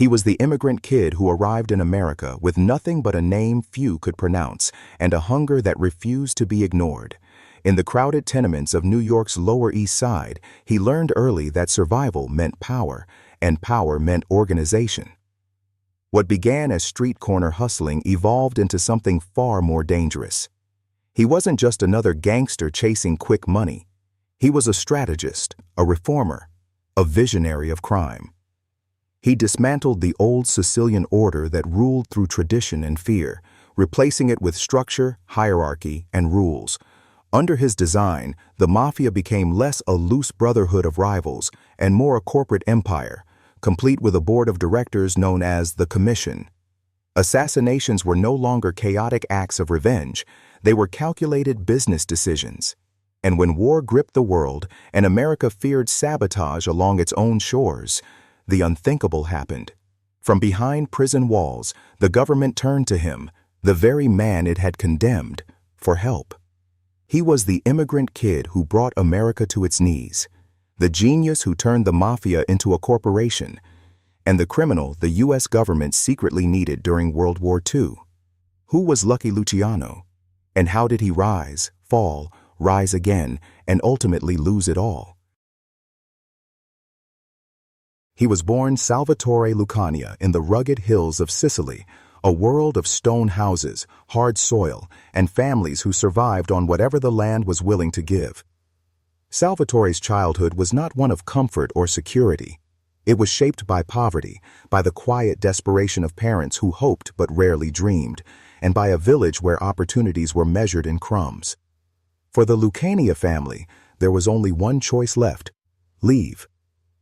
He was the immigrant kid who arrived in America with nothing but a name few could pronounce and a hunger that refused to be ignored. In the crowded tenements of New York's Lower East Side, he learned early that survival meant power, and power meant organization. What began as street corner hustling evolved into something far more dangerous. He wasn't just another gangster chasing quick money. He was a strategist, a reformer, a visionary of crime. He dismantled the old Sicilian order that ruled through tradition and fear, replacing it with structure, hierarchy, and rules. Under his design, the Mafia became less a loose brotherhood of rivals and more a corporate empire, complete with a board of directors known as the Commission. Assassinations were no longer chaotic acts of revenge, they were calculated business decisions. And when war gripped the world and America feared sabotage along its own shores, the unthinkable happened. From behind prison walls, the government turned to him, the very man it had condemned, for help. He was the immigrant kid who brought America to its knees, the genius who turned the Mafia into a corporation, and the criminal the U.S. government secretly needed during World War II. Who was Lucky Luciano? And how did he rise, fall, rise again, and ultimately lose it all? He was born Salvatore Lucania in the rugged hills of Sicily, a world of stone houses, hard soil, and families who survived on whatever the land was willing to give. Salvatore's childhood was not one of comfort or security. It was shaped by poverty, by the quiet desperation of parents who hoped but rarely dreamed, and by a village where opportunities were measured in crumbs. For the Lucania family, there was only one choice left: leave.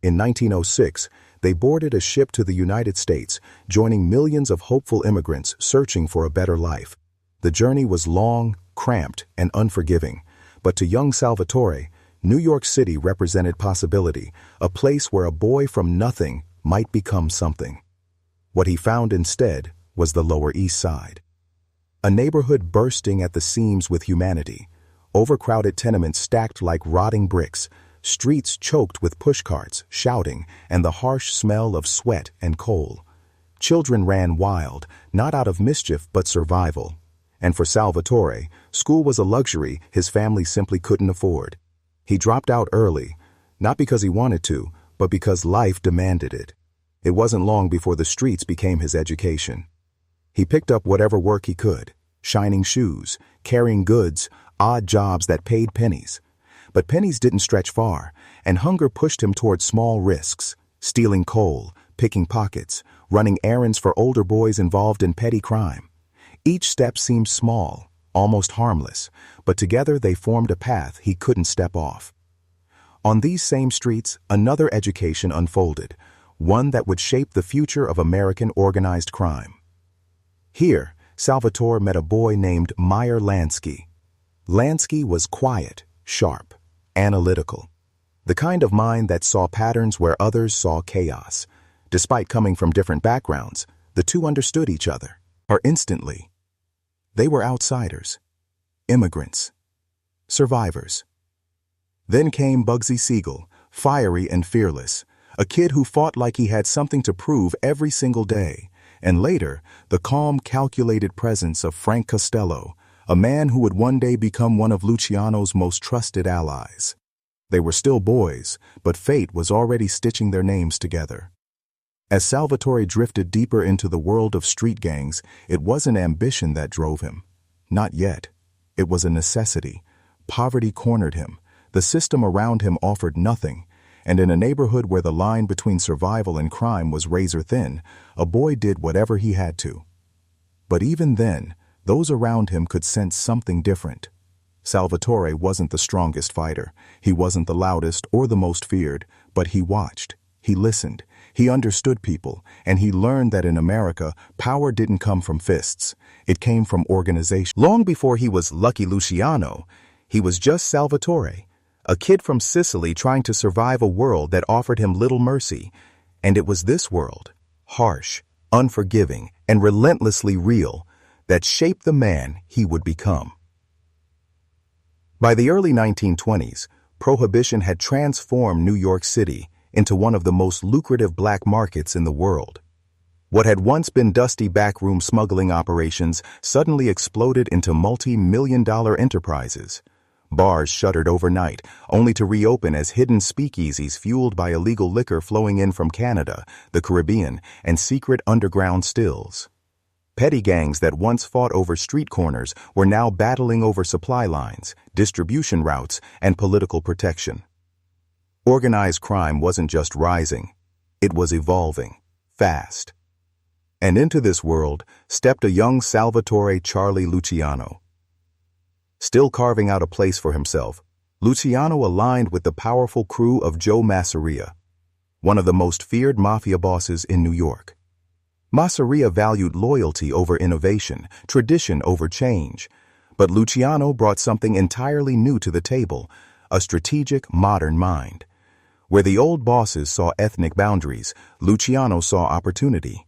In 1906, they boarded a ship to the United States, joining millions of hopeful immigrants searching for a better life. The journey was long, cramped, and unforgiving, but to young Salvatore, New York City represented possibility, a place where a boy from nothing might become something. What he found instead was the Lower East Side. A neighborhood bursting at the seams with humanity, overcrowded tenements stacked like rotting bricks, streets choked with pushcarts, shouting, and the harsh smell of sweat and coal. Children ran wild, not out of mischief but survival. And for Salvatore, school was a luxury his family simply couldn't afford. He dropped out early, not because he wanted to, but because life demanded it. It wasn't long before the streets became his education. He picked up whatever work he could, shining shoes, carrying goods, odd jobs that paid pennies. But pennies didn't stretch far, and hunger pushed him toward small risks, stealing coal, picking pockets, running errands for older boys involved in petty crime. Each step seemed small, almost harmless, but together they formed a path he couldn't step off. On these same streets, another education unfolded, one that would shape the future of American organized crime. Here, Salvatore met a boy named Meyer Lansky. Lansky was quiet, sharp, analytical, the kind of mind that saw patterns where others saw chaos. Despite coming from different backgrounds, the two understood each other, or instantly. They were outsiders, immigrants, survivors. Then came Bugsy Siegel, fiery and fearless, a kid who fought like he had something to prove every single day, and later, the calm, calculated presence of Frank Costello, a man who would one day become one of Luciano's most trusted allies. They were still boys, but fate was already stitching their names together. As Salvatore drifted deeper into the world of street gangs, it wasn't ambition that drove him. Not yet. It was a necessity. Poverty cornered him. The system around him offered nothing. And in a neighborhood where the line between survival and crime was razor thin, a boy did whatever he had to. But even then, those around him could sense something different. Salvatore wasn't the strongest fighter. He wasn't the loudest or the most feared, but he watched. He listened. He understood people, and he learned that in America, power didn't come from fists. It came from organization. Long before he was Lucky Luciano, he was just Salvatore, a kid from Sicily trying to survive a world that offered him little mercy. And it was this world, harsh, unforgiving, and relentlessly real, that shaped the man he would become. By the early 1920s, Prohibition had transformed New York City into one of the most lucrative black markets in the world. What had once been dusty backroom smuggling operations suddenly exploded into multi-million-dollar enterprises. Bars shuttered overnight, only to reopen as hidden speakeasies fueled by illegal liquor flowing in from Canada, the Caribbean, and secret underground stills. Petty gangs that once fought over street corners were now battling over supply lines, distribution routes, and political protection. Organized crime wasn't just rising, it was evolving, fast. And into this world stepped a young Salvatore Charlie Luciano. Still carving out a place for himself, Luciano aligned with the powerful crew of Joe Masseria, one of the most feared mafia bosses in New York. Masseria valued loyalty over innovation, tradition over change, but Luciano brought something entirely new to the table, a strategic, modern mind. Where the old bosses saw ethnic boundaries, Luciano saw opportunity.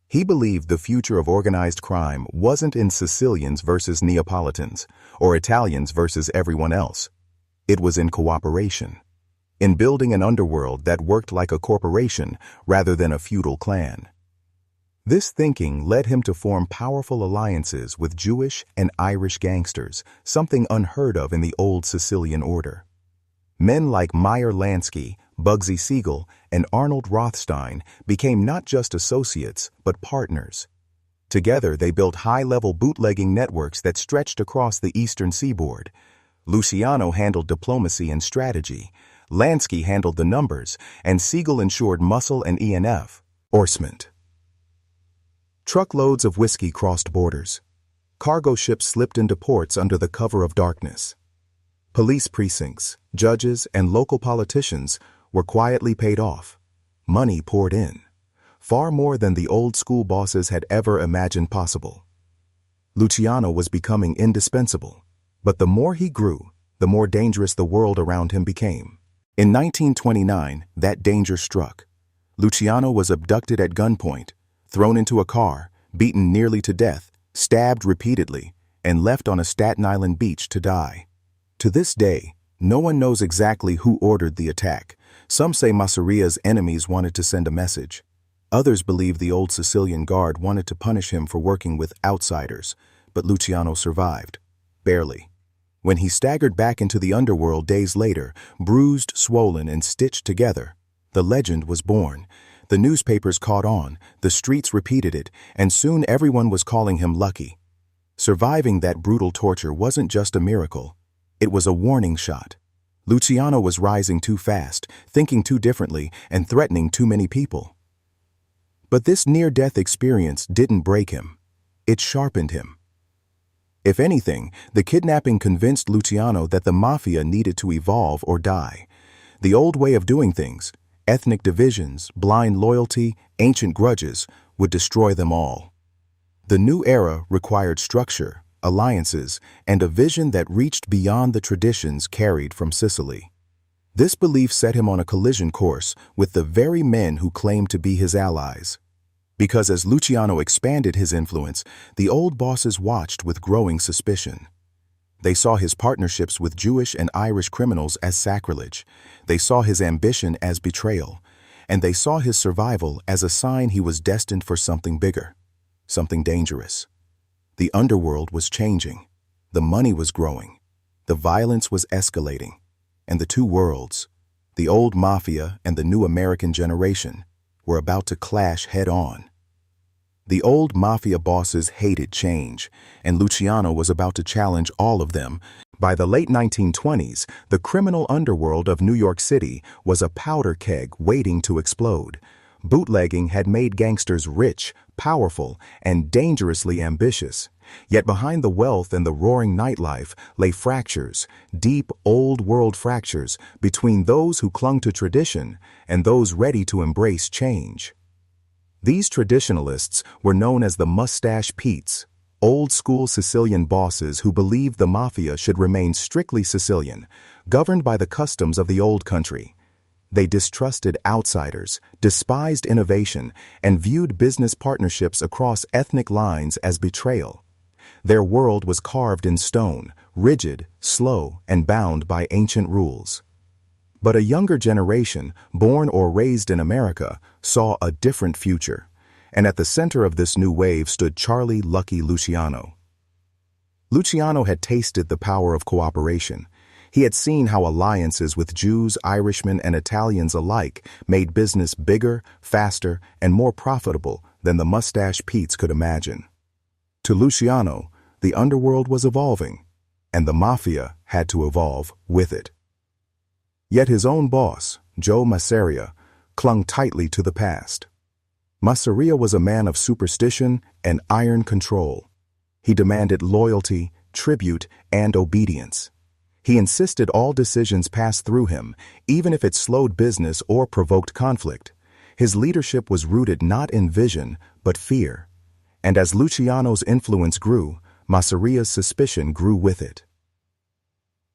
He believed the future of organized crime wasn't in Sicilians versus Neapolitans, or Italians versus everyone else. It was in cooperation, in building an underworld that worked like a corporation rather than a feudal clan. This thinking led him to form powerful alliances with Jewish and Irish gangsters, something unheard of in the old Sicilian order. Men like Meyer Lansky, Bugsy Siegel, and Arnold Rothstein became not just associates, but partners. Together, they built high-level bootlegging networks that stretched across the eastern seaboard. Luciano handled diplomacy and strategy, Lansky handled the numbers, and Siegel ensured muscle and enforcement. Truckloads of whiskey crossed borders. Cargo ships slipped into ports under the cover of darkness. Police precincts, judges, and local politicians were quietly paid off. Money poured in, far more than the old-school bosses had ever imagined possible. Luciano was becoming indispensable, but the more he grew, the more dangerous the world around him became. In 1929, that danger struck. Luciano was abducted at gunpoint, thrown into a car, beaten nearly to death, stabbed repeatedly, and left on a Staten Island beach to die. To this day, no one knows exactly who ordered the attack. Some say Masseria's enemies wanted to send a message. Others believe the old Sicilian guard wanted to punish him for working with outsiders, but Luciano survived. Barely. When he staggered back into the underworld days later, bruised, swollen, and stitched together, the legend was born. The newspapers caught on, the streets repeated it, and soon everyone was calling him lucky. Surviving that brutal torture wasn't just a miracle. It was a warning shot. Luciano was rising too fast, thinking too differently, and threatening too many people. But this near-death experience didn't break him. It sharpened him. If anything, the kidnapping convinced Luciano that the mafia needed to evolve or die. The old way of doing things, ethnic divisions, blind loyalty, ancient grudges, would destroy them all. The new era required structure, alliances, and a vision that reached beyond the traditions carried from Sicily. This belief set him on a collision course with the very men who claimed to be his allies. Because as Luciano expanded his influence, the old bosses watched with growing suspicion. They saw his partnerships with Jewish and Irish criminals as sacrilege. They saw his ambition as betrayal. And they saw his survival as a sign he was destined for something bigger, something dangerous. The underworld was changing, the money was growing, the violence was escalating, and the two worlds, the old mafia and the new American generation, were about to clash head-on. The old mafia bosses hated change, and Luciano was about to challenge all of them. By the late 1920s, the criminal underworld of New York City was a powder keg waiting to explode. Bootlegging had made gangsters rich, powerful, and dangerously ambitious. Yet behind the wealth and the roaring nightlife lay fractures, deep, old-world fractures between those who clung to tradition and those ready to embrace change. These traditionalists were known as the Mustache Petes, old-school Sicilian bosses who believed the mafia should remain strictly Sicilian, governed by the customs of the old country. They distrusted outsiders, despised innovation, and viewed business partnerships across ethnic lines as betrayal. Their world was carved in stone, rigid, slow, and bound by ancient rules. But a younger generation, born or raised in America, saw a different future. and at the center of this new wave stood Charlie "Lucky" Luciano. Luciano had tasted the power of cooperation. He had seen how alliances with Jews, Irishmen, and Italians alike made business bigger, faster, and more profitable than the Mustache Pete's could imagine. To Luciano, the underworld was evolving, and the mafia had to evolve with it. Yet his own boss, Joe Masseria, clung tightly to the past. Masseria was a man of superstition and iron control. He demanded loyalty, tribute, and obedience. He insisted all decisions pass through him, even if it slowed business or provoked conflict. His leadership was rooted not in vision, but fear. And as Luciano's influence grew, Masseria's suspicion grew with it.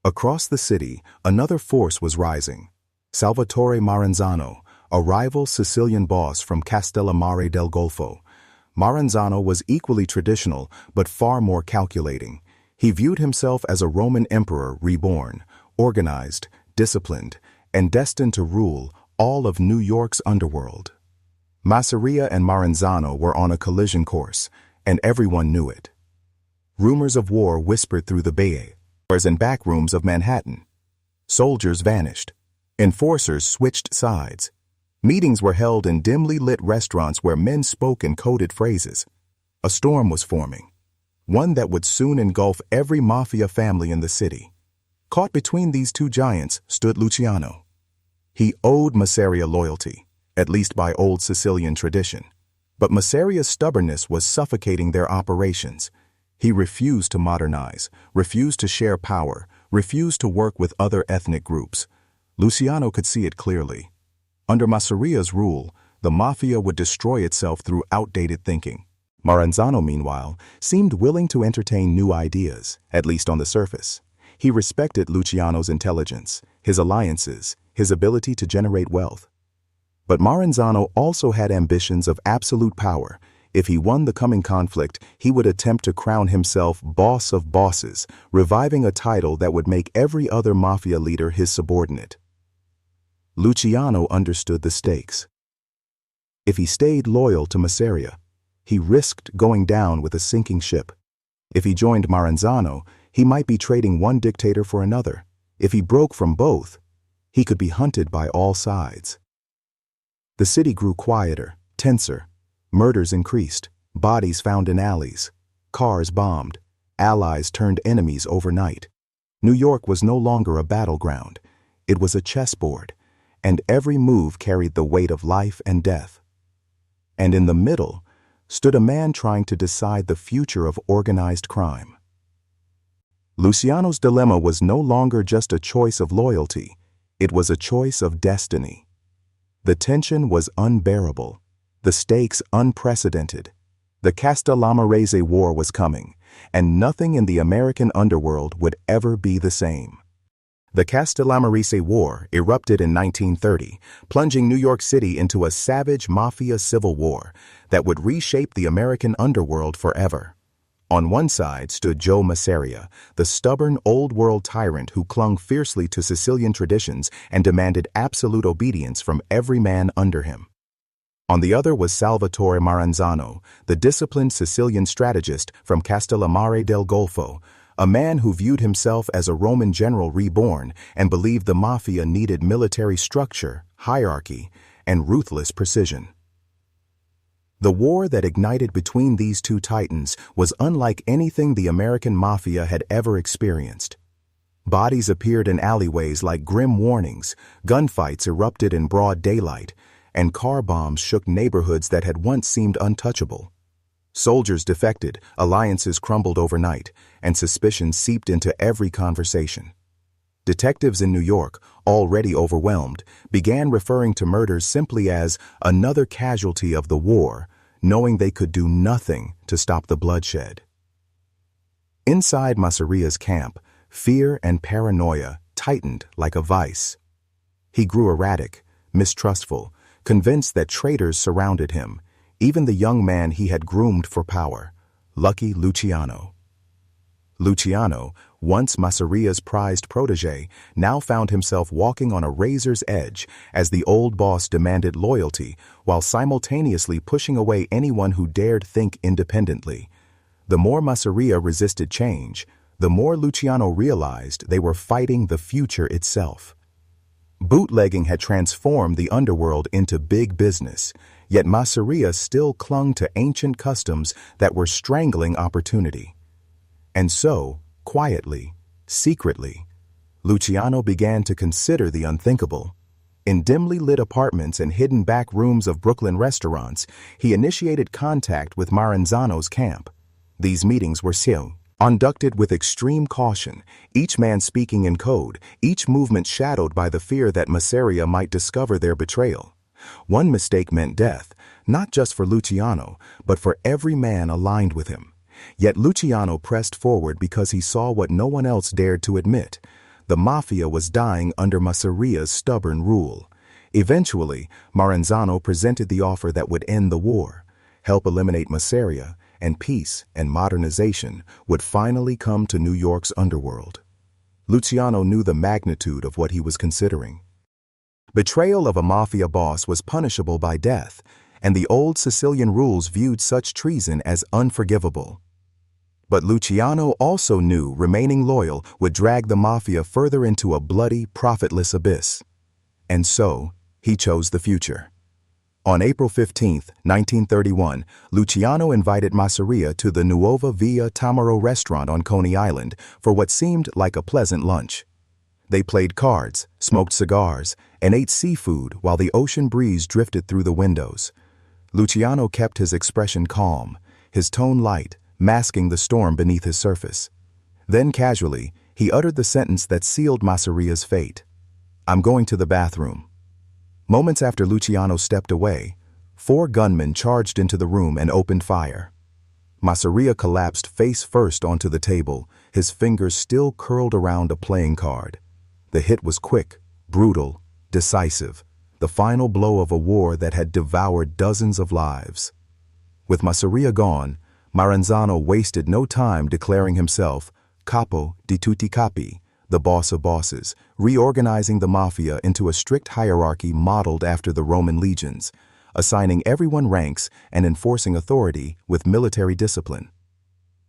Across the city, another force was rising. Salvatore Maranzano, a rival Sicilian boss from Castellammarese del Golfo. Maranzano was equally traditional, but far more calculating. He viewed himself as a Roman emperor reborn, organized, disciplined, and destined to rule all of New York's underworld. Masseria and Maranzano were on a collision course, and everyone knew it. Rumors of war whispered through the Bay and back rooms of Manhattan. Soldiers vanished. Enforcers switched sides. Meetings were held in dimly lit restaurants where men spoke in coded phrases. A storm was forming, one that would soon engulf every mafia family in the city. Caught between these two giants stood Luciano. He owed Masseria loyalty, at least by old Sicilian tradition. But Masseria's stubbornness was suffocating their operations. He refused to modernize, refused to share power, refused to work with other ethnic groups. Luciano could see it clearly. Under Masseria's rule, the mafia would destroy itself through outdated thinking. Maranzano, meanwhile, seemed willing to entertain new ideas, at least on the surface. He respected Luciano's intelligence, his alliances, his ability to generate wealth. But Maranzano also had ambitions of absolute power. If he won the coming conflict, he would attempt to crown himself boss of bosses, reviving a title that would make every other mafia leader his subordinate. Luciano understood the stakes. If he stayed loyal to Masseria, he risked going down with a sinking ship. If he joined Maranzano, he might be trading one dictator for another. If he broke from both, he could be hunted by all sides. The city grew quieter, tenser. Murders increased, bodies found in alleys, cars bombed, allies turned enemies overnight. New York was no longer a battleground. It was a chessboard, and every move carried the weight of life and death. And in the middle stood a man trying to decide the future of organized crime. Luciano's dilemma was no longer just a choice of loyalty. It was a choice of destiny. The tension was unbearable, the stakes unprecedented. The Castellammarese War was coming, and nothing in the American underworld would ever be the same. The Castellammarese War erupted in 1930, plunging New York City into a savage mafia civil war that would reshape the American underworld forever. On one side stood Joe Masseria, the stubborn old-world tyrant who clung fiercely to Sicilian traditions and demanded absolute obedience from every man under him. On the other was Salvatore Maranzano, the disciplined Sicilian strategist from Castellammarese del Golfo, a man who viewed himself as a Roman general reborn and believed the mafia needed military structure, hierarchy, and ruthless precision. The war that ignited between these two titans was unlike anything the American Mafia had ever experienced. Bodies appeared in alleyways like grim warnings, gunfights erupted in broad daylight, and car bombs shook neighborhoods that had once seemed untouchable. Soldiers defected, alliances crumbled overnight, and suspicion seeped into every conversation. Detectives in New York, already overwhelmed, began referring to murders simply as another casualty of the war, knowing they could do nothing to stop the bloodshed. Inside Masseria's camp, fear and paranoia tightened like a vice. He grew erratic, mistrustful, convinced that traitors surrounded him, even the young man he had groomed for power, Lucky Luciano. Luciano, once Masseria's prized protege, now found himself walking on a razor's edge as the old boss demanded loyalty while simultaneously pushing away anyone who dared think independently. The more Masseria resisted change, the more Luciano realized they were fighting the future itself. Bootlegging had transformed the underworld into big business, yet Masseria still clung to ancient customs that were strangling opportunity. And so, quietly, secretly, Luciano began to consider the unthinkable. In dimly lit apartments and hidden back rooms of Brooklyn restaurants, he initiated contact with Maranzano's camp. These meetings were conducted with extreme caution, each man speaking in code, each movement shadowed by the fear that Masseria might discover their betrayal. One mistake meant death, not just for Luciano, but for every man aligned with him. Yet Luciano pressed forward because he saw what no one else dared to admit. The Mafia was dying under Masseria's stubborn rule. Eventually, Maranzano presented the offer that would end the war, help eliminate Masseria, and peace and modernization would finally come to New York's underworld. Luciano knew the magnitude of what he was considering. Betrayal of a mafia boss was punishable by death, and the old Sicilian rules viewed such treason as unforgivable. But Luciano also knew remaining loyal would drag the mafia further into a bloody, profitless abyss. And so, he chose the future. On April 15, 1931, Luciano invited Masseria to the Nuova Via Tamaro restaurant on Coney Island for what seemed like a pleasant lunch. They played cards, smoked cigars, and ate seafood while the ocean breeze drifted through the windows. Luciano kept his expression calm, his tone light, masking the storm beneath his surface. Then casually, he uttered the sentence that sealed Masseria's fate. "I'm going to the bathroom." Moments after Luciano stepped away, 4 gunmen charged into the room and opened fire. Masseria collapsed face first onto the table, his fingers still curled around a playing card. The hit was quick, brutal, decisive, the final blow of a war that had devoured dozens of lives. With Masseria gone, Maranzano wasted no time declaring himself capo di tutti capi, the boss of bosses, reorganizing the mafia into a strict hierarchy modeled after the Roman legions, assigning everyone ranks and enforcing authority with military discipline.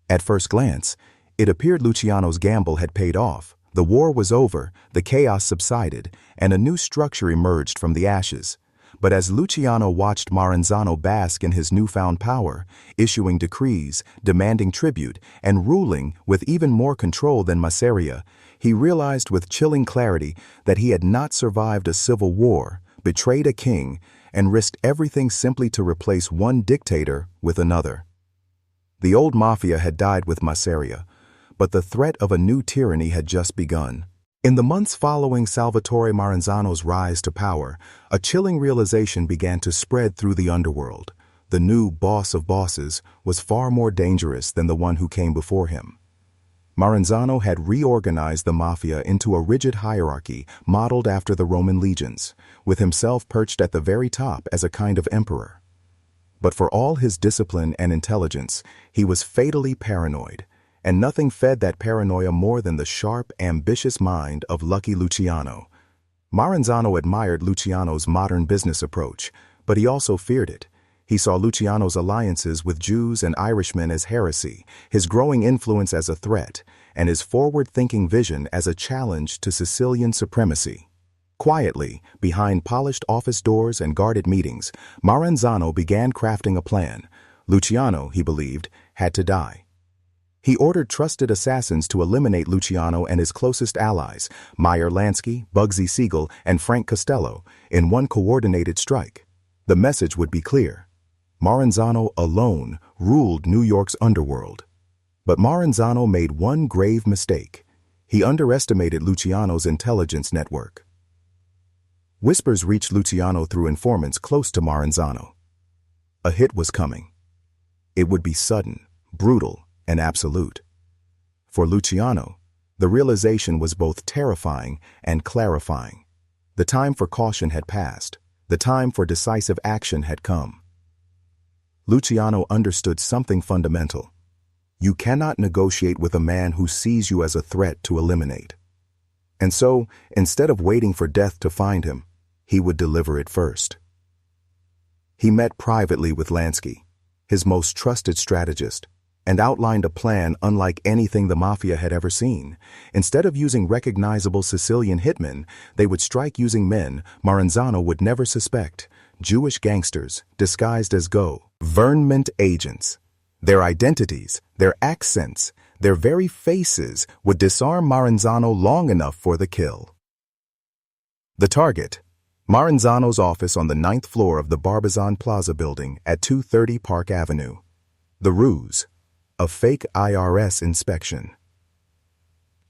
At first glance, it appeared Luciano's gamble had paid off. The war was over, the chaos subsided, and a new structure emerged from the ashes. But as Luciano watched Maranzano bask in his newfound power, issuing decrees, demanding tribute, and ruling with even more control than Masseria, he realized with chilling clarity that he had not survived a civil war, betrayed a king, and risked everything simply to replace one dictator with another. The old mafia had died with Masseria, but the threat of a new tyranny had just begun. In the months following Salvatore Maranzano's rise to power, a chilling realization began to spread through the underworld. The new boss of bosses was far more dangerous than the one who came before him. Maranzano had reorganized the mafia into a rigid hierarchy modeled after the Roman legions, with himself perched at the very top as a kind of emperor. But for all his discipline and intelligence, he was fatally paranoid. And nothing fed that paranoia more than the sharp, ambitious mind of Lucky Luciano. Maranzano admired Luciano's modern business approach, but he also feared it. He saw Luciano's alliances with Jews and Irishmen as heresy, his growing influence as a threat, and his forward-thinking vision as a challenge to Sicilian supremacy. Quietly, behind polished office doors and guarded meetings, Maranzano began crafting a plan. Luciano, he believed, had to die. He ordered trusted assassins to eliminate Luciano and his closest allies, Meyer Lansky, Bugsy Siegel, and Frank Costello, in one coordinated strike. The message would be clear. Maranzano alone ruled New York's underworld. But Maranzano made one grave mistake. He underestimated Luciano's intelligence network. Whispers reached Luciano through informants close to Maranzano. A hit was coming. It would be sudden, brutal, and absolute. For Luciano, the realization was both terrifying and clarifying. The time for caution had passed. The time for decisive action had come. Luciano understood something fundamental. You cannot negotiate with a man who sees you as a threat to eliminate. And so, instead of waiting for death to find him, he would deliver it first. He met privately with Lansky, his most trusted strategist, and outlined a plan unlike anything the Mafia had ever seen. Instead of using recognizable Sicilian hitmen, they would strike using men Maranzano would never suspect, Jewish gangsters disguised as government agents. Their identities, their accents, their very faces would disarm Maranzano long enough for the kill. The target: Maranzano's office on the 9th floor of the Barbizon Plaza building at 230 Park Avenue. The ruse: a fake IRS inspection.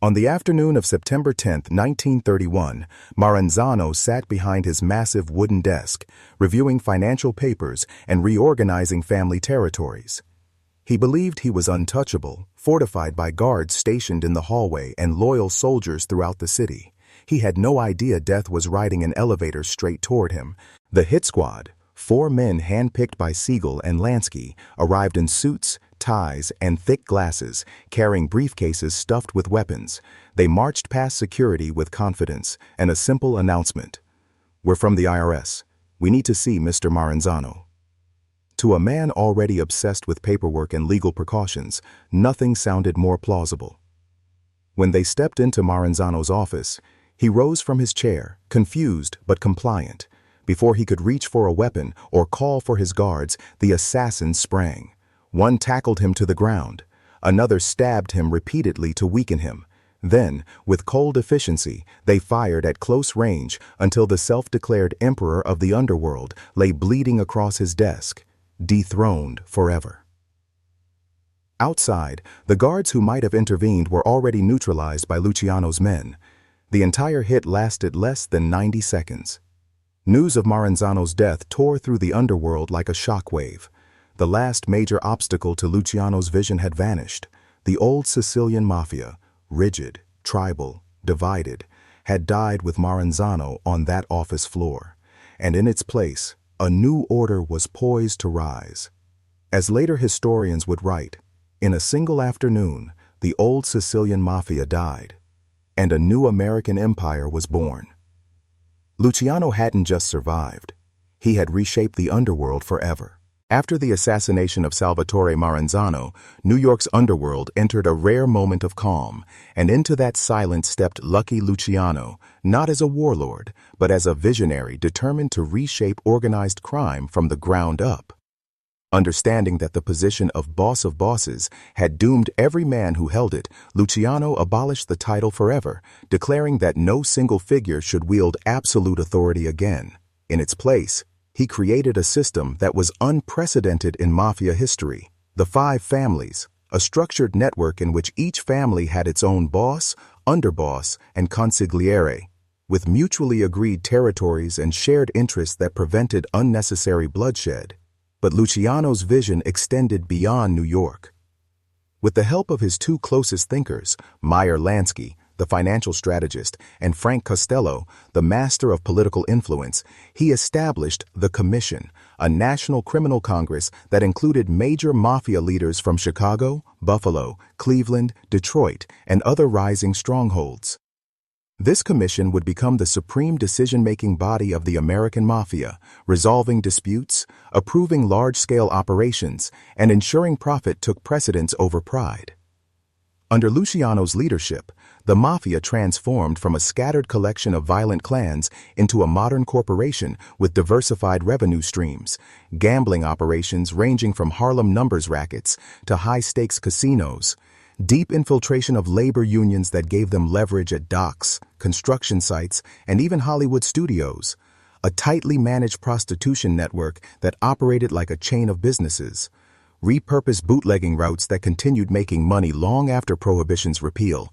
On the afternoon of September 10, 1931, Maranzano sat behind his massive wooden desk, reviewing financial papers and reorganizing family territories. He believed he was untouchable, fortified by guards stationed in the hallway and loyal soldiers throughout the city. He had no idea death was riding an elevator straight toward him. The hit squad, 4 men handpicked by Siegel and Lansky, arrived in suits, ties, and thick glasses, carrying briefcases stuffed with weapons. They marched past security with confidence and a simple announcement: "We're from the IRS. We need to see Mr. Maranzano." To a man already obsessed with paperwork and legal precautions, nothing sounded more plausible. When they stepped into Maranzano's office, he rose from his chair, confused but compliant. Before he could reach for a weapon or call for his guards, the assassins sprang. One tackled him to the ground. Another stabbed him repeatedly to weaken him. Then, with cold efficiency, they fired at close range until the self-declared emperor of the underworld lay bleeding across his desk, dethroned forever. Outside, the guards who might have intervened were already neutralized by Luciano's men. The entire hit lasted less than 90 seconds. News of Maranzano's death tore through the underworld like a shockwave. The last major obstacle to Luciano's vision had vanished. The old Sicilian Mafia, rigid, tribal, divided, had died with Maranzano on that office floor. And in its place, a new order was poised to rise. As later historians would write, in a single afternoon, the old Sicilian Mafia died, and a new American empire was born. Luciano hadn't just survived. He had reshaped the underworld forever. After the assassination of Salvatore Maranzano, New York's underworld entered a rare moment of calm, and into that silence stepped Lucky Luciano, not as a warlord, but as a visionary determined to reshape organized crime from the ground up. Understanding that the position of boss of bosses had doomed every man who held it, Luciano abolished the title forever, declaring that no single figure should wield absolute authority again. In its place, he created a system that was unprecedented in mafia history: the 5 families, a structured network in which each family had its own boss, underboss, and consigliere, with mutually agreed territories and shared interests that prevented unnecessary bloodshed. But Luciano's vision extended beyond New York. With the help of his 2 closest thinkers, Meyer Lansky, the financial strategist, and Frank Costello, the master of political influence, he established the Commission, a national criminal congress that included major mafia leaders from Chicago, Buffalo, Cleveland, Detroit, and other rising strongholds. This commission would become the supreme decision-making body of the American Mafia, resolving disputes, approving large-scale operations, and ensuring profit took precedence over pride. Under Luciano's leadership, the Mafia transformed from a scattered collection of violent clans into a modern corporation with diversified revenue streams, gambling operations ranging from Harlem numbers rackets to high-stakes casinos, deep infiltration of labor unions that gave them leverage at docks, construction sites, and even Hollywood studios, a tightly managed prostitution network that operated like a chain of businesses, repurposed bootlegging routes that continued making money long after Prohibition's repeal,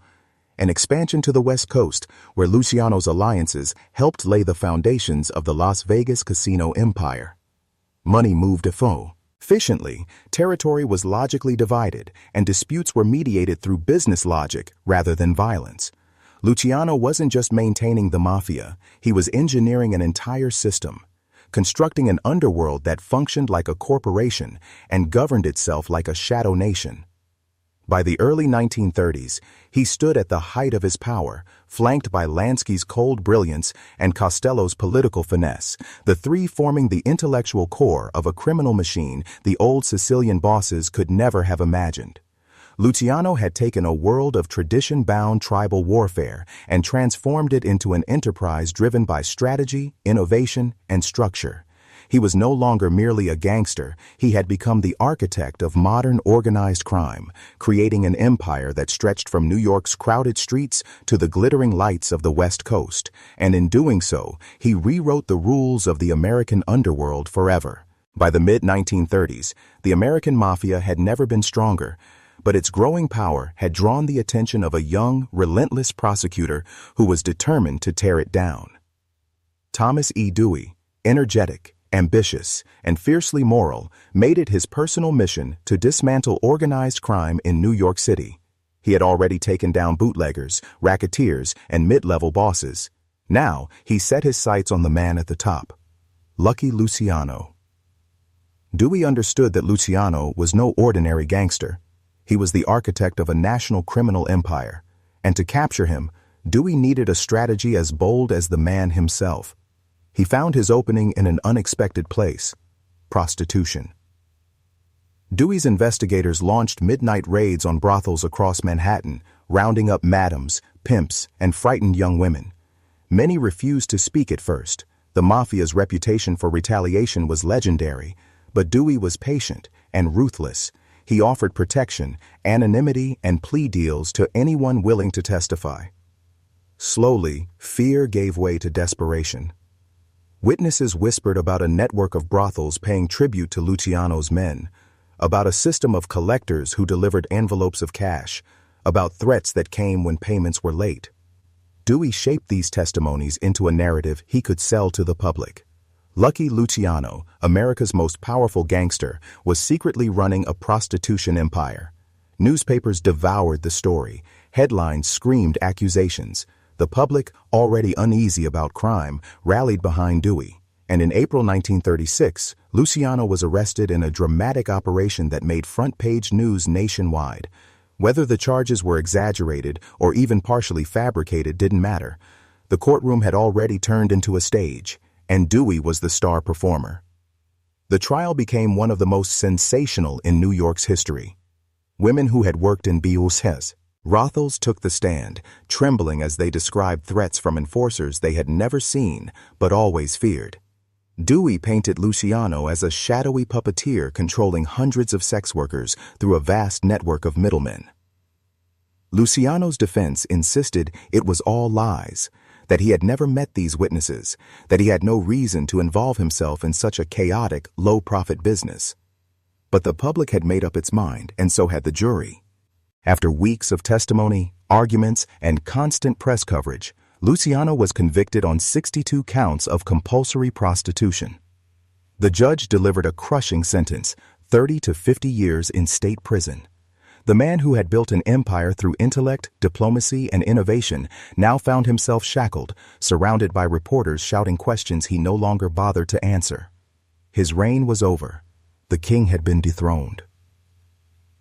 an expansion to the West Coast where Luciano's alliances helped lay the foundations of the Las Vegas casino empire. Money moved efficiently, territory was logically divided, and disputes were mediated through business logic rather than violence. Luciano wasn't just maintaining the Mafia, he was engineering an entire system, constructing an underworld that functioned like a corporation and governed itself like a shadow nation. By the early 1930s, he stood at the height of his power, flanked by Lansky's cold brilliance and Costello's political finesse, the three forming the intellectual core of a criminal machine the old Sicilian bosses could never have imagined. Luciano had taken a world of tradition-bound tribal warfare and transformed it into an enterprise driven by strategy, innovation, and structure. He was no longer merely a gangster, he had become the architect of modern organized crime, creating an empire that stretched from New York's crowded streets to the glittering lights of the West Coast, and in doing so, he rewrote the rules of the American underworld forever. By the mid-1930s, the American Mafia had never been stronger, but its growing power had drawn the attention of a young, relentless prosecutor who was determined to tear it down. Thomas E. Dewey, energetic, ambitious, and fiercely moral, made it his personal mission to dismantle organized crime in New York City. He had already taken down bootleggers, racketeers, and mid-level bosses. Now, he set his sights on the man at the top, Lucky Luciano. Dewey understood that Luciano was no ordinary gangster. He was the architect of a national criminal empire, and to capture him, Dewey needed a strategy as bold as the man himself. He found his opening in an unexpected place: prostitution. Dewey's investigators launched midnight raids on brothels across Manhattan, rounding up madams, pimps, and frightened young women. Many refused to speak at first. The mafia's reputation for retaliation was legendary, but Dewey was patient and ruthless. He offered protection, anonymity, and plea deals to anyone willing to testify. Slowly, fear gave way to desperation. Witnesses whispered about a network of brothels paying tribute to Luciano's men, about a system of collectors who delivered envelopes of cash, about threats that came when payments were late. Dewey shaped these testimonies into a narrative he could sell to the public. Lucky Luciano, America's most powerful gangster, was secretly running a prostitution empire. Newspapers devoured the story. Headlines screamed accusations. The public, already uneasy about crime, rallied behind Dewey. And in April 1936, Luciano was arrested in a dramatic operation that made front-page news nationwide. Whether the charges were exaggerated or even partially fabricated didn't matter. The courtroom had already turned into a stage, and Dewey was the star performer. The trial became one of the most sensational in New York's history. Women who had worked in brothels took the stand, trembling as they described threats from enforcers they had never seen but always feared. Dewey painted Luciano as a shadowy puppeteer controlling hundreds of sex workers through a vast network of middlemen. Luciano's defense insisted it was all lies, that he had never met these witnesses, that he had no reason to involve himself in such a chaotic, low-profit business. But the public had made up its mind, and so had the jury. After weeks of testimony, arguments, and constant press coverage, Luciano was convicted on 62 counts of compulsory prostitution. The judge delivered a crushing sentence, 30 to 50 years in state prison. The man who had built an empire through intellect, diplomacy, and innovation now found himself shackled, surrounded by reporters shouting questions he no longer bothered to answer. His reign was over. The king had been dethroned.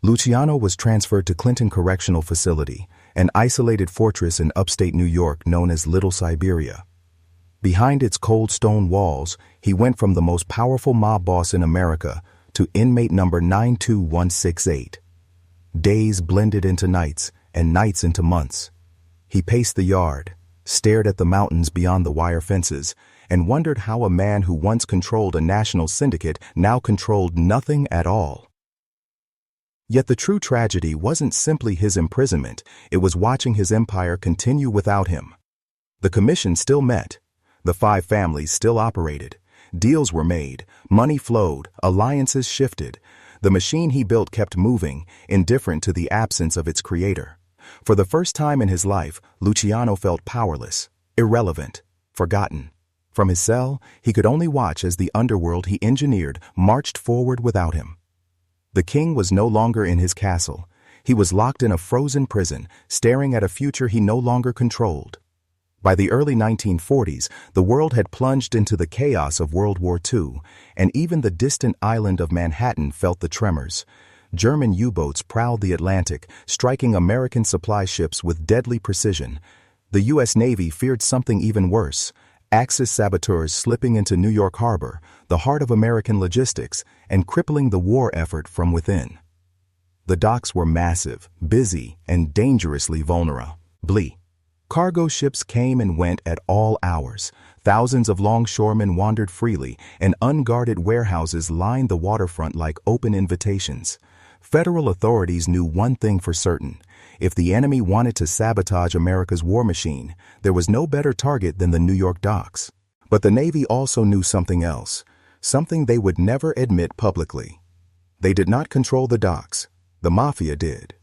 Luciano was transferred to Clinton Correctional Facility, an isolated fortress in upstate New York known as Little Siberia. Behind its cold stone walls, he went from the most powerful mob boss in America to inmate number 92168. Days blended into nights, and nights into months. He paced the yard, stared at the mountains beyond the wire fences, and wondered how a man who once controlled a national syndicate now controlled nothing at all. Yet the true tragedy wasn't simply his imprisonment, it was watching his empire continue without him. The commission still met. The five families still operated. Deals were made, money flowed, alliances shifted. The machine he built kept moving, indifferent to the absence of its creator. For the first time in his life, Luciano felt powerless, irrelevant, forgotten. From his cell, he could only watch as the underworld he engineered marched forward without him. The king was no longer in his castle. He was locked in a frozen prison, staring at a future he no longer controlled. By the early 1940s, the world had plunged into the chaos of World War II, and even the distant island of Manhattan felt the tremors. German U-boats prowled the Atlantic, striking American supply ships with deadly precision. The U.S. Navy feared something even worse: Axis saboteurs slipping into New York Harbor, the heart of American logistics, and crippling the war effort from within. The docks were massive, busy, and dangerously vulnerable. Cargo ships came and went at all hours. Thousands of longshoremen wandered freely, and unguarded warehouses lined the waterfront like open invitations. Federal authorities knew one thing for certain: if the enemy wanted to sabotage America's war machine, there was no better target than the New York docks. But the Navy also knew something else, something they would never admit publicly. They did not control the docks. The Mafia did.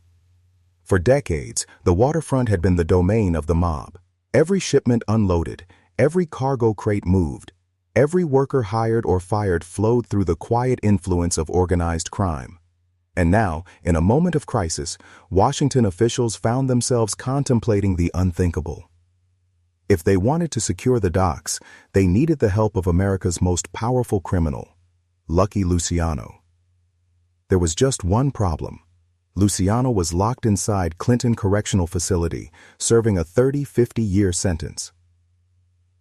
For decades, the waterfront had been the domain of the mob. Every shipment unloaded, every cargo crate moved, every worker hired or fired flowed through the quiet influence of organized crime. And now, in a moment of crisis, Washington officials found themselves contemplating the unthinkable. If they wanted to secure the docks, they needed the help of America's most powerful criminal, Lucky Luciano. There was just one problem. Luciano was locked inside Clinton Correctional Facility, serving a 50-year sentence.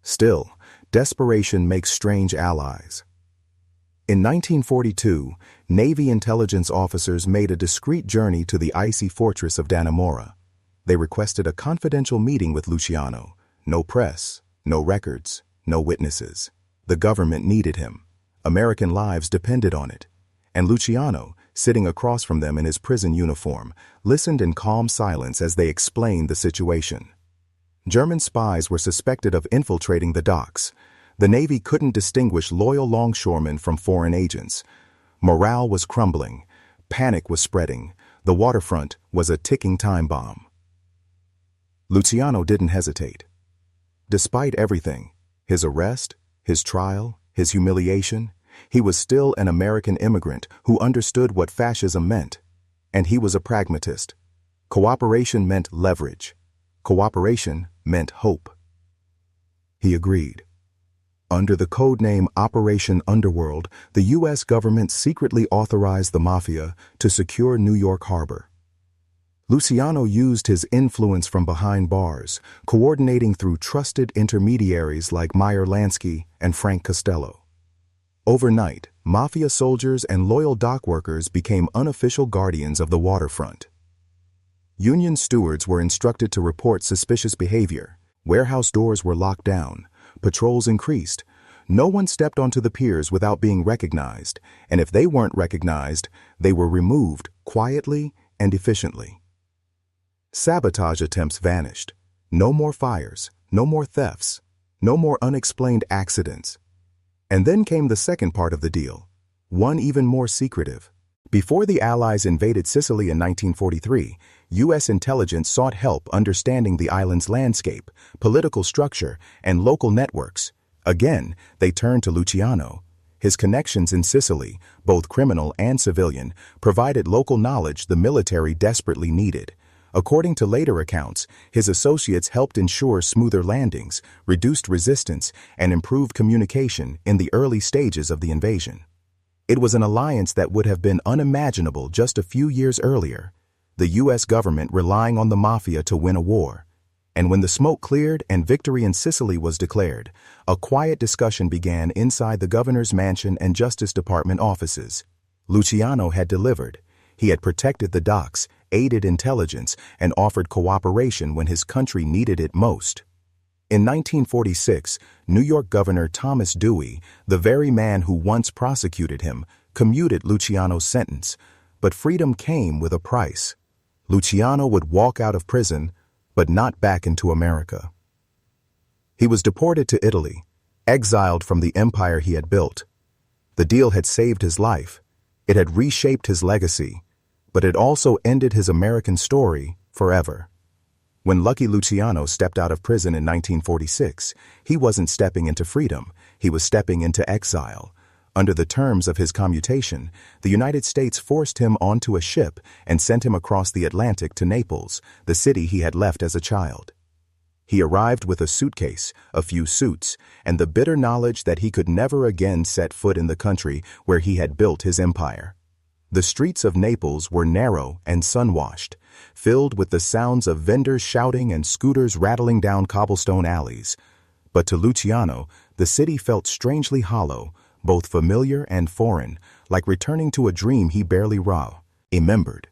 Still, desperation makes strange allies. In 1942, Navy intelligence officers made a discreet journey to the icy fortress of Dannemora. They requested a confidential meeting with Luciano. No press, no records, no witnesses. The government needed him. American lives depended on it. And Luciano, sitting across from them in his prison uniform, listened in calm silence as they explained the situation. German spies were suspected of infiltrating the docks. The Navy couldn't distinguish loyal longshoremen from foreign agents. Morale was crumbling. Panic was spreading. The waterfront was a ticking time bomb. Luciano didn't hesitate. Despite everything, his arrest, his trial, his humiliation, he was still an American immigrant who understood what fascism meant. And he was a pragmatist. Cooperation meant leverage. Cooperation meant hope. He agreed. Under the codename Operation Underworld, the U.S. government secretly authorized the Mafia to secure New York Harbor. Luciano used his influence from behind bars, coordinating through trusted intermediaries like Meyer Lansky and Frank Costello. Overnight, Mafia soldiers and loyal dock workers became unofficial guardians of the waterfront. Union stewards were instructed to report suspicious behavior. Warehouse doors were locked down. Patrols increased. No one stepped onto the piers without being recognized, and if they weren't recognized, they were removed quietly and efficiently. Sabotage attempts vanished. No more fires, no more thefts, no more unexplained accidents. And then came the second part of the deal, one even more secretive. Before the Allies invaded Sicily in 1943, U.S. intelligence sought help understanding the island's landscape, political structure, and local networks. Again, they turned to Luciano. His connections in Sicily, both criminal and civilian, provided local knowledge the military desperately needed. According to later accounts, his associates helped ensure smoother landings, reduced resistance, and improved communication in the early stages of the invasion. It was an alliance that would have been unimaginable just a few years earlier, the U.S. government relying on the Mafia to win a war. And when the smoke cleared and victory in Sicily was declared, a quiet discussion began inside the governor's mansion and Justice Department offices. Luciano had delivered. He had protected the docks, aided intelligence, and offered cooperation when his country needed it most. In 1946, New York Governor Thomas Dewey, the very man who once prosecuted him, commuted Luciano's sentence. But freedom came with a price. Luciano would walk out of prison, but not back into America. He was deported to Italy, exiled from the empire he had built. The deal had saved his life. It had reshaped his legacy, but it also ended his American story forever. When Lucky Luciano stepped out of prison in 1946, he wasn't stepping into freedom, he was stepping into exile. Under the terms of his commutation, the United States forced him onto a ship and sent him across the Atlantic to Naples, the city he had left as a child. He arrived with a suitcase, a few suits, and the bitter knowledge that he could never again set foot in the country where he had built his empire. The streets of Naples were narrow and sun-washed, filled with the sounds of vendors shouting and scooters rattling down cobblestone alleys. But to Luciano, the city felt strangely hollow, both familiar and foreign, like returning to a dream he barely remembered.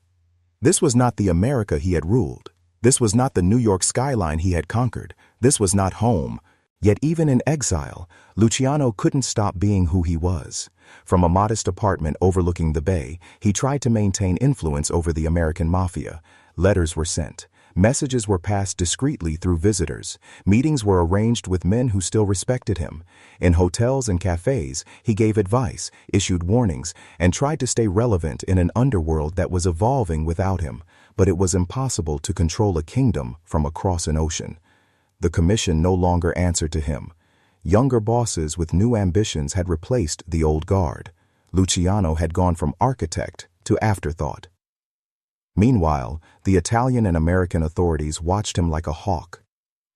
This was not the America he had ruled. This was not the New York skyline he had conquered. This was not home. Yet even in exile, Luciano couldn't stop being who he was. From a modest apartment overlooking the bay, he tried to maintain influence over the American Mafia. Letters were sent. Messages were passed discreetly through visitors. Meetings were arranged with men who still respected him. In hotels and cafes, he gave advice, issued warnings, and tried to stay relevant in an underworld that was evolving without him. But it was impossible to control a kingdom from across an ocean. The commission no longer answered to him. Younger bosses with new ambitions had replaced the old guard. Luciano had gone from architect to afterthought. Meanwhile, the Italian and American authorities watched him like a hawk.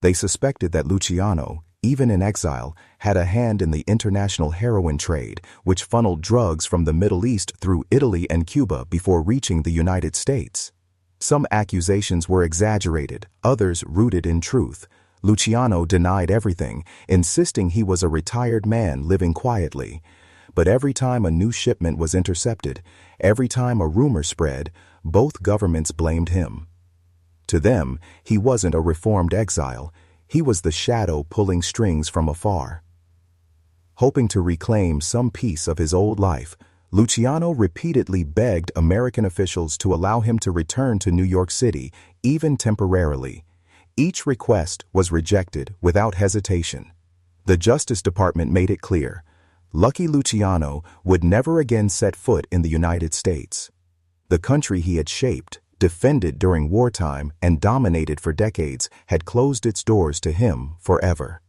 They suspected that Luciano, even in exile, had a hand in the international heroin trade, which funneled drugs from the Middle East through Italy and Cuba before reaching the United States. Some accusations were exaggerated, others rooted in truth. Luciano denied everything, insisting he was a retired man living quietly. But every time a new shipment was intercepted, every time a rumor spread, both governments blamed him. To them, he wasn't a reformed exile. He was the shadow pulling strings from afar. Hoping to reclaim some piece of his old life, Luciano repeatedly begged American officials to allow him to return to New York City, even temporarily. Each request was rejected without hesitation. The Justice Department made it clear: Lucky Luciano would never again set foot in the United States. The country he had shaped, defended during wartime, and dominated for decades had closed its doors to him forever.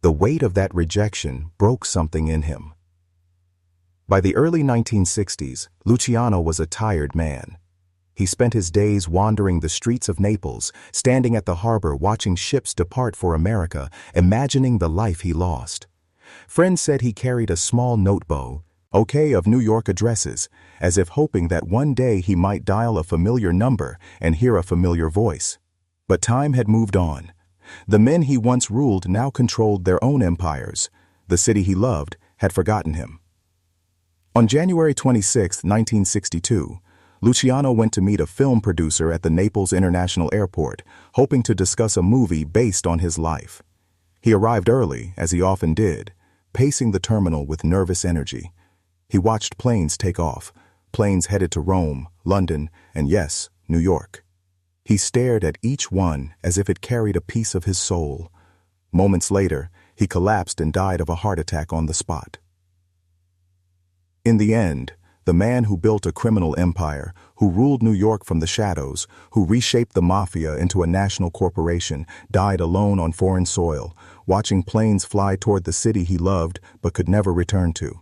The weight of that rejection broke something in him. By the early 1960s, Luciano was a tired man. He spent his days wandering the streets of Naples, standing at the harbor watching ships depart for America, imagining the life he lost. Friends said he carried a small notebook, of New York addresses, as if hoping that one day he might dial a familiar number and hear a familiar voice. But time had moved on. The men he once ruled now controlled their own empires. The city he loved had forgotten him. On January 26, 1962, Luciano went to meet a film producer at the Naples International Airport, hoping to discuss a movie based on his life. He arrived early, as he often did, pacing the terminal with nervous energy. He watched planes take off, planes headed to Rome, London, and yes, New York. He stared at each one as if it carried a piece of his soul. Moments later, he collapsed and died of a heart attack on the spot. In the end, the man who built a criminal empire, who ruled New York from the shadows, who reshaped the mafia into a national corporation, died alone on foreign soil, watching planes fly toward the city he loved but could never return to.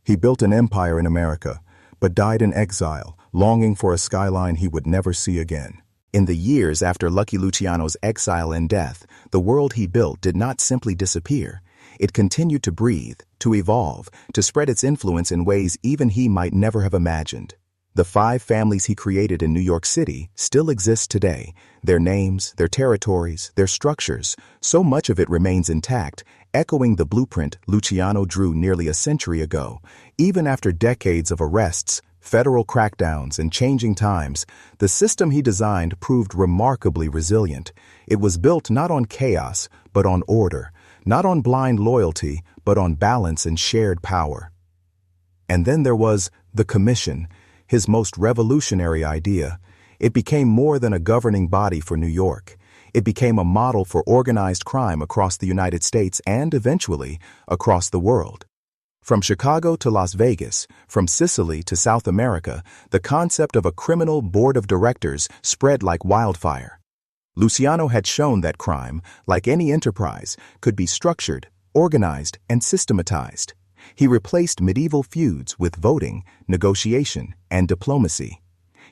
He built an empire in America, but died in exile, longing for a skyline he would never see again. In the years after Lucky Luciano's exile and death, the world he built did not simply disappear. It continued to breathe, to evolve, to spread its influence in ways even he might never have imagined. The 5 families he created in New York City still exist today. Their names, their territories, their structures, so much of it remains intact, echoing the blueprint Luciano drew nearly a century ago. Even after decades of arrests, federal crackdowns, and changing times, the system he designed proved remarkably resilient. It was built not on chaos, but on order. Not on blind loyalty, but on balance and shared power. And then there was the Commission, his most revolutionary idea. It became more than a governing body for New York. It became a model for organized crime across the United States and, eventually, across the world. From Chicago to Las Vegas, from Sicily to South America, the concept of a criminal board of directors spread like wildfire. Luciano had shown that crime, like any enterprise, could be structured, organized, and systematized. He replaced medieval feuds with voting, negotiation, and diplomacy.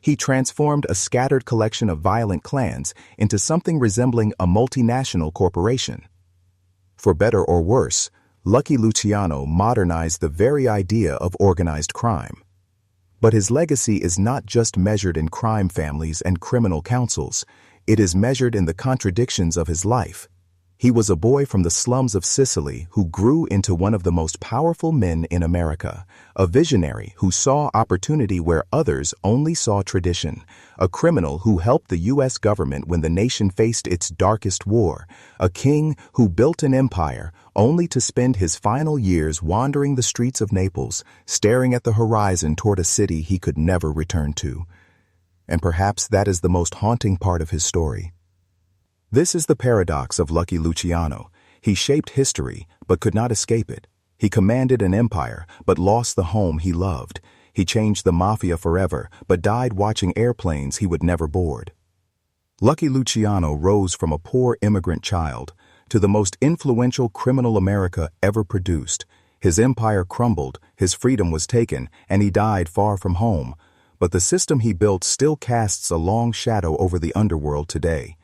He transformed a scattered collection of violent clans into something resembling a multinational corporation. For better or worse, Lucky Luciano modernized the very idea of organized crime. But his legacy is not just measured in crime families and criminal councils. It is measured in the contradictions of his life. He was a boy from the slums of Sicily who grew into one of the most powerful men in America, a visionary who saw opportunity where others only saw tradition, a criminal who helped the U.S. government when the nation faced its darkest war, a king who built an empire only to spend his final years wandering the streets of Naples, staring at the horizon toward a city he could never return to. And perhaps that is the most haunting part of his story. This is the paradox of Lucky Luciano. He shaped history, but could not escape it. He commanded an empire, but lost the home he loved. He changed the mafia forever, but died watching airplanes he would never board. Lucky Luciano rose from a poor immigrant child to the most influential criminal America ever produced. His empire crumbled, his freedom was taken, and he died far from home. But the system he built still casts a long shadow over the underworld today.